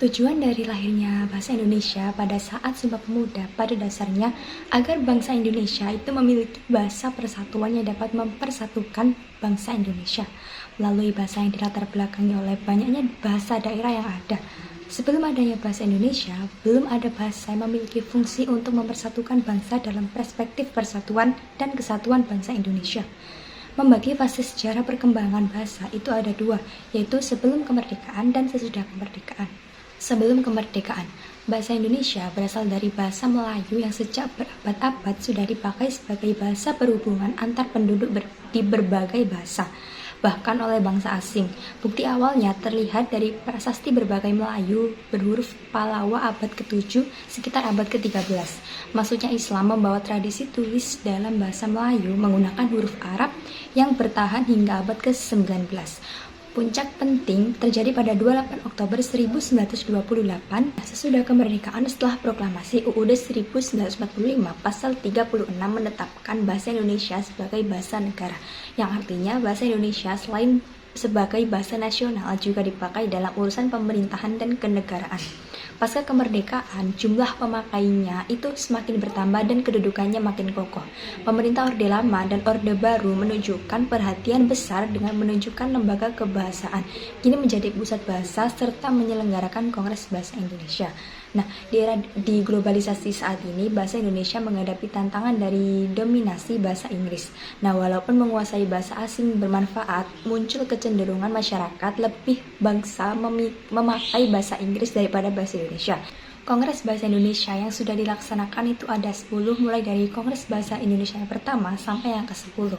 Tujuan dari lahirnya bahasa Indonesia pada saat Sumpah Pemuda pada dasarnya agar bangsa Indonesia itu memiliki bahasa persatuan yang dapat mempersatukan bangsa Indonesia melalui bahasa yang dilatar belakangi oleh banyaknya bahasa daerah yang ada. Sebelum adanya bahasa Indonesia, belum ada bahasa yang memiliki fungsi untuk mempersatukan bangsa dalam perspektif persatuan dan kesatuan bangsa Indonesia. Membagi fase sejarah perkembangan bahasa itu ada dua, yaitu sebelum kemerdekaan dan sesudah kemerdekaan. Sebelum kemerdekaan, bahasa Indonesia berasal dari bahasa Melayu yang sejak berabad-abad sudah dipakai sebagai bahasa perhubungan antar penduduk di berbagai bahasa, bahkan oleh bangsa asing. Bukti awalnya terlihat dari prasasti berbagai Melayu berhuruf Palawa abad ke-7 sekitar abad ke-13. Maksudnya Islam membawa tradisi tulis dalam bahasa Melayu menggunakan huruf Arab yang bertahan hingga abad ke-19. Puncak penting terjadi pada 28 Oktober 1928 sesudah kemerdekaan setelah proklamasi UUD 1945 pasal 36 menetapkan bahasa Indonesia sebagai bahasa negara, yang artinya bahasa Indonesia selain sebagai bahasa nasional juga dipakai dalam urusan pemerintahan dan kenegaraan. Pasca kemerdekaan, jumlah pemakainya itu semakin bertambah dan kedudukannya makin kokoh. Pemerintah Orde Lama dan Orde Baru menunjukkan perhatian besar dengan menunjukkan lembaga kebahasaan, kini menjadi pusat bahasa serta menyelenggarakan Kongres Bahasa Indonesia. Nah, di globalisasi saat ini, bahasa Indonesia menghadapi tantangan dari dominasi bahasa Inggris. Nah, walaupun menguasai bahasa asing bermanfaat, muncul kecenderungan masyarakat lebih bangsa memakai bahasa Inggris daripada bahasa Indonesia. Kongres Bahasa Indonesia yang sudah dilaksanakan itu ada 10, mulai dari Kongres Bahasa Indonesia yang pertama sampai yang ke-10.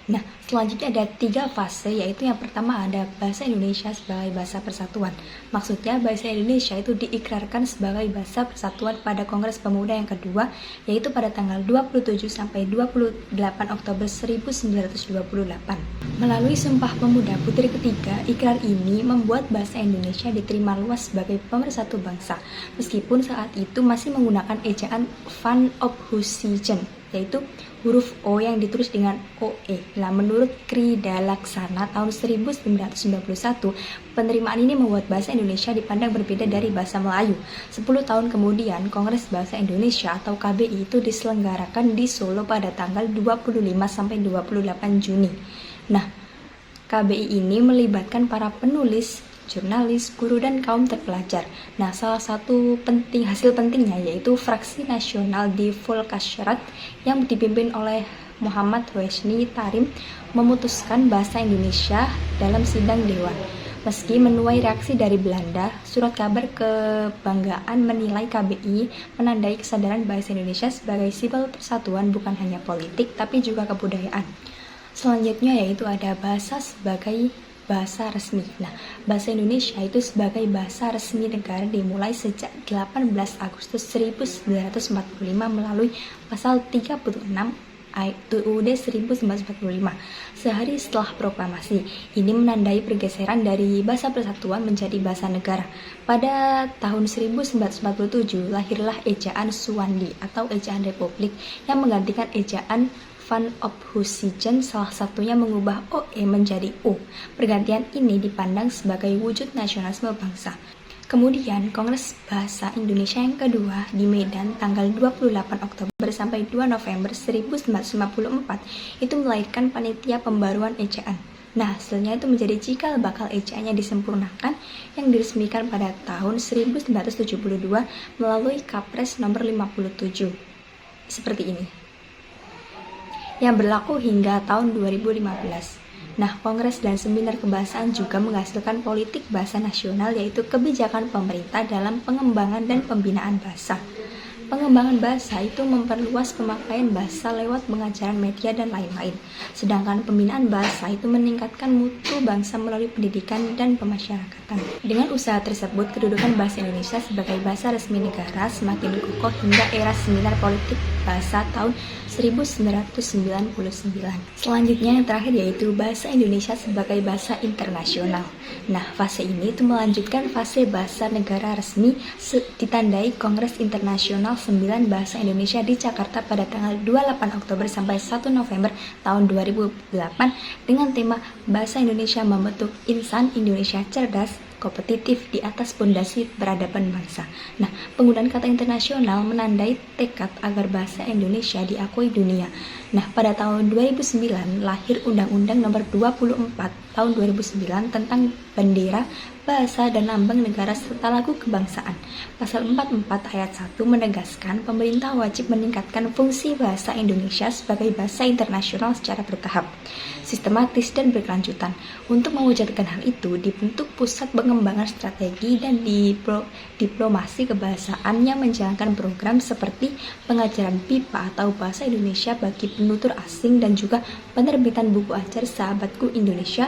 Nah, selanjutnya ada 3 fase, yaitu yang pertama ada bahasa Indonesia sebagai bahasa persatuan. Maksudnya bahasa Indonesia itu diikrarkan sebagai bahasa persatuan pada Kongres Pemuda yang kedua, yaitu pada tanggal 27 sampai 28 Oktober 1928. Melalui Sumpah Pemuda Putri ketiga, ikrar ini membuat bahasa Indonesia diterima luas sebagai pemersatu bangsa, meskipun saat itu masih menggunakan ejaan Van Ophusijen, yaitu huruf O yang ditulis dengan OE. Nah, menurut Krida Laksana tahun 1991, penerimaan ini membuat bahasa Indonesia dipandang berbeda dari bahasa Melayu. 10 tahun kemudian, Kongres Bahasa Indonesia atau KBI itu diselenggarakan di Solo pada tanggal 25 sampai 28 Juni. Nah, KBI ini melibatkan para penulis, jurnalis, guru, dan kaum terpelajar. Nah, salah satu hasil pentingnya yaitu Fraksi Nasional di Volksraad yang dipimpin oleh Muhammad Husni Tarim memutuskan bahasa Indonesia dalam sidang dewan. Meski menuai reaksi dari Belanda, surat kabar kebanggaan menilai KBI menandai kesadaran bahasa Indonesia sebagai simbol persatuan bukan hanya politik tapi juga kebudayaan. Selanjutnya yaitu ada bahasa sebagai bahasa resmi. Nah, bahasa Indonesia itu sebagai bahasa resmi negara dimulai sejak 18 Agustus 1945 melalui pasal 36 UUD 1945. Sehari setelah proklamasi, ini menandai pergeseran dari bahasa persatuan menjadi bahasa negara. Pada tahun 1947 lahirlah ejaan Suwandi atau ejaan Republik yang menggantikan ejaan Van Ophusijen, salah satunya mengubah OE menjadi O. Pergantian ini dipandang sebagai wujud nasionalisme bangsa. Kemudian, Kongres Bahasa Indonesia yang kedua di Medan tanggal 28 Oktober sampai 2 November 1954 itu melahirkan panitia pembaruan ejaan. Nah, hasilnya itu menjadi cikal bakal ejaannya disempurnakan yang diresmikan pada tahun 1972 melalui Kapres nomor 57. Seperti ini, yang berlaku hingga tahun 2015. Nah, Kongres dan Seminar Kebahasaan juga menghasilkan politik bahasa nasional, yaitu kebijakan pemerintah dalam pengembangan dan pembinaan bahasa. Pengembangan bahasa itu memperluas pemakaian bahasa lewat pengajaran media dan lain-lain. Sedangkan pembinaan bahasa itu meningkatkan mutu bangsa melalui pendidikan dan pemasyarakatan. Dengan usaha tersebut, kedudukan bahasa Indonesia sebagai bahasa resmi negara semakin kokoh hingga era Seminar Politik Bahasa tahun 1999. Selanjutnya yang terakhir yaitu bahasa Indonesia sebagai bahasa internasional. Nah, fase ini itu melanjutkan fase bahasa negara resmi ditandai Kongres Internasional 9 Bahasa Indonesia di Jakarta pada tanggal 28 Oktober sampai 1 November tahun 2008 dengan tema Bahasa Indonesia Membentuk Insan Indonesia Cerdas, kompetitif di atas pondasi peradaban bangsa. Nah, penggunaan kata internasional menandai tekad agar bahasa Indonesia diakui dunia. Nah, pada tahun 2009 lahir Undang-Undang Nomor 24 tahun 2009 tentang bendera, bahasa, dan lambang negara serta lagu kebangsaan. Pasal 44 ayat 1 menegaskan pemerintah wajib meningkatkan fungsi bahasa Indonesia sebagai bahasa internasional secara bertahap, sistematis, dan berkelanjutan. Untuk mewujudkan hal itu, dibentuk Pusat Pengembangan Strategi dan Diplomasi Kebahasaan yang menjalankan program seperti pengajaran BIPA atau Bahasa Indonesia bagi penutur asing dan juga penerbitan buku ajar Sahabatku Indonesia.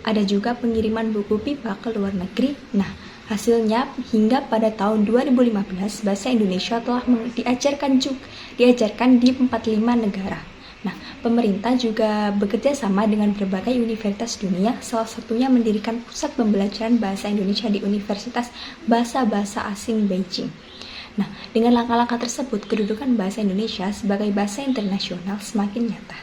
Ada juga pengiriman buku BIPA ke luar negeri. Nah, hasilnya hingga pada tahun 2015 bahasa Indonesia telah diajarkan di 45 negara. Nah, pemerintah juga bekerja sama dengan berbagai universitas dunia, salah satunya mendirikan pusat pembelajaran bahasa Indonesia di Universitas Bahasa-Bahasa Asing Beijing. Nah, dengan langkah-langkah tersebut, kedudukan bahasa Indonesia sebagai bahasa internasional semakin nyata.